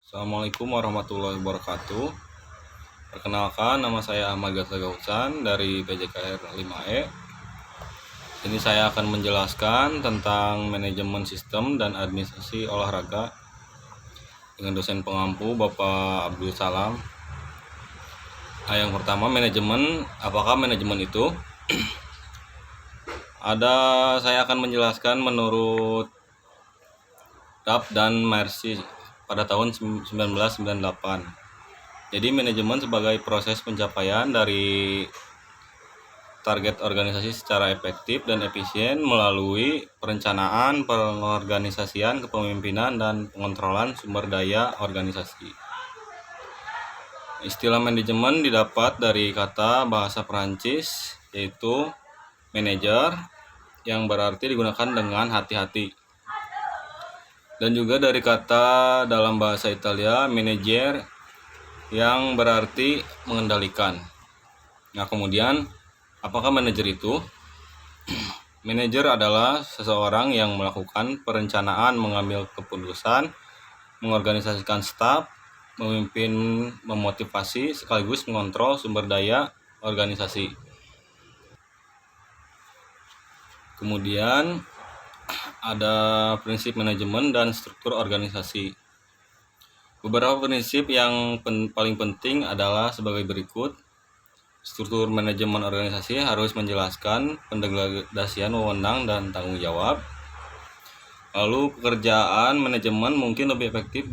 Assalamualaikum warahmatullahi wabarakatuh. Perkenalkan, nama saya Ahmad Gautsan dari PJKR 5E. Ini saya akan menjelaskan tentang manajemen sistem dan administrasi olahraga dengan dosen pengampu Bapak Abdul Salam. Yang pertama, manajemen. Apakah manajemen itu? Saya akan menjelaskan menurut Duff dan Mercy pada tahun 1998. Jadi manajemen sebagai proses pencapaian dari target organisasi secara efektif dan efisien melalui perencanaan, pengorganisasian, kepemimpinan, dan pengontrolan sumber daya organisasi. Istilah manajemen didapat dari kata bahasa Perancis yaitu manager yang berarti digunakan dengan hati-hati. Dan juga dari kata dalam bahasa Italia manager yang berarti mengendalikan. Nah, kemudian apakah manajer itu? Manajer adalah seseorang yang melakukan perencanaan, mengambil keputusan, mengorganisasikan staf, memimpin, memotivasi, sekaligus mengontrol sumber daya organisasi. Kemudian ada prinsip manajemen dan struktur organisasi. Beberapa prinsip yang paling penting adalah sebagai berikut. Struktur manajemen organisasi harus menjelaskan pendelegasian wewenang dan tanggung jawab. Lalu pekerjaan manajemen mungkin lebih efektif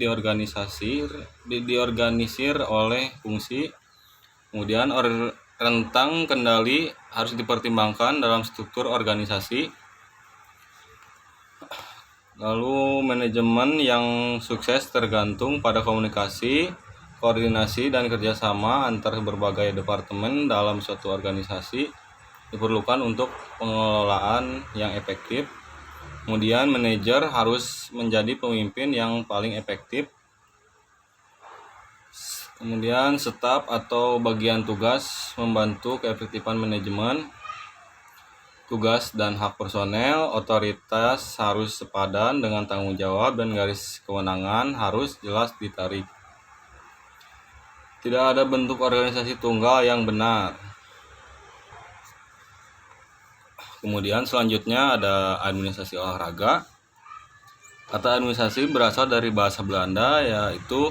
diorganisir oleh fungsi. Kemudian rentang kendali harus dipertimbangkan dalam struktur organisasi. Lalu manajemen yang sukses tergantung pada komunikasi, koordinasi, dan kerjasama antar berbagai departemen dalam suatu organisasi diperlukan untuk pengelolaan yang efektif. Kemudian manajer harus menjadi pemimpin yang paling efektif. Kemudian staf atau bagian tugas membantu keefektifan manajemen. Tugas dan hak personel, otoritas harus sepadan dengan tanggung jawab dan garis kewenangan harus jelas ditarik. Tidak ada bentuk organisasi tunggal yang benar. Kemudian selanjutnya ada administrasi olahraga. Kata administrasi berasal dari bahasa Belanda yaitu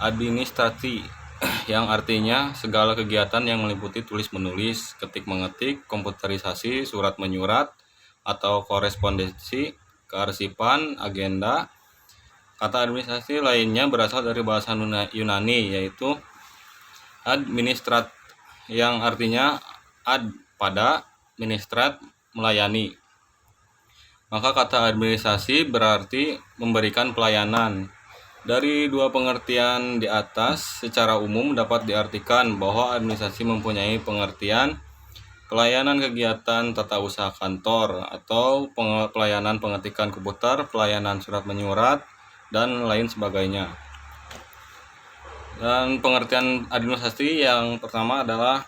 administrasi, yang artinya segala kegiatan yang meliputi tulis-menulis, ketik-mengetik, komputerisasi, surat-menyurat, atau korespondensi, kearsipan, agenda. Kata administrasi lainnya berasal dari bahasa Yunani yaitu administrat, yang artinya pada, ministrat, melayani. Maka kata administrasi berarti memberikan pelayanan. Dari dua pengertian di atas, secara umum dapat diartikan bahwa administrasi mempunyai pengertian pelayanan kegiatan tata usaha kantor atau pelayanan pengetikan komputer, pelayanan surat menyurat, dan lain sebagainya. Dan pengertian administrasi yang pertama adalah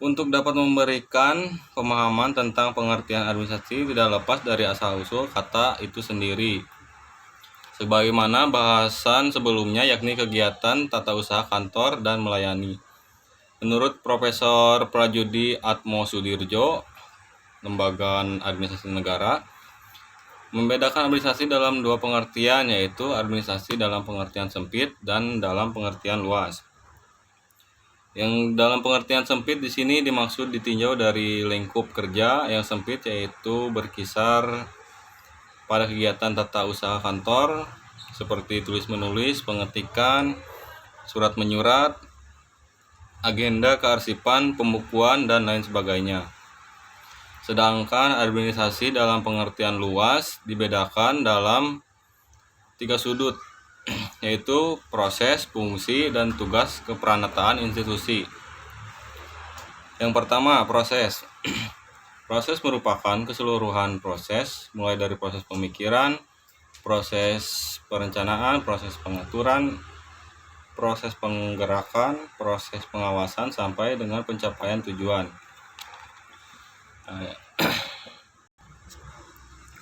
untuk dapat memberikan pemahaman tentang pengertian administrasi tidak lepas dari asal-usul kata itu sendiri. Sebagaimana bahasan sebelumnya, yakni kegiatan tata usaha kantor dan melayani. Menurut Profesor Prajudi Atmosudirjo, Lembaga Administrasi Negara, membedakan administrasi dalam dua pengertian, yaitu administrasi dalam pengertian sempit dan dalam pengertian luas. Yang dalam pengertian sempit di sini dimaksud ditinjau dari lingkup kerja yang sempit, yaitu berkisar pada kegiatan tata usaha kantor seperti tulis-menulis, pengetikan, surat menyurat, agenda kearsipan, pembukuan, dan lain sebagainya. Sedangkan administrasi dalam pengertian luas dibedakan dalam 3 sudut, yaitu proses, fungsi, dan tugas keperanatan institusi. Yang pertama, proses. Proses merupakan keseluruhan proses, mulai dari proses pemikiran, proses perencanaan, proses pengaturan, proses penggerakan, proses pengawasan, sampai dengan pencapaian tujuan.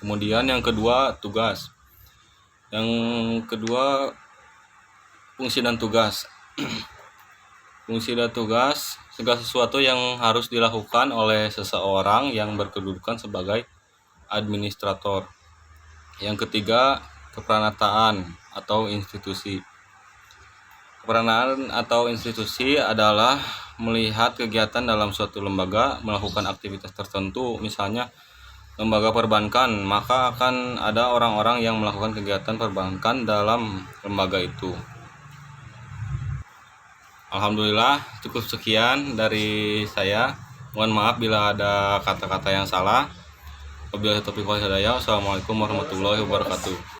Kemudian yang kedua, tugas. Yang kedua, fungsi dan tugas. Fungsi dan tugas segala sesuatu yang harus dilakukan oleh seseorang yang berkedudukan sebagai administrator. Yang ketiga, keperanaan atau institusi. Keperanaan atau institusi adalah melihat kegiatan dalam suatu lembaga melakukan aktivitas tertentu, misalnya lembaga perbankan, maka akan ada orang-orang yang melakukan kegiatan perbankan dalam lembaga itu. Alhamdulillah, cukup sekian dari saya. Mohon maaf bila ada kata-kata yang salah. Wabillahi taufiq wal hidayah. Wassalamualaikum warahmatullahi wabarakatuh.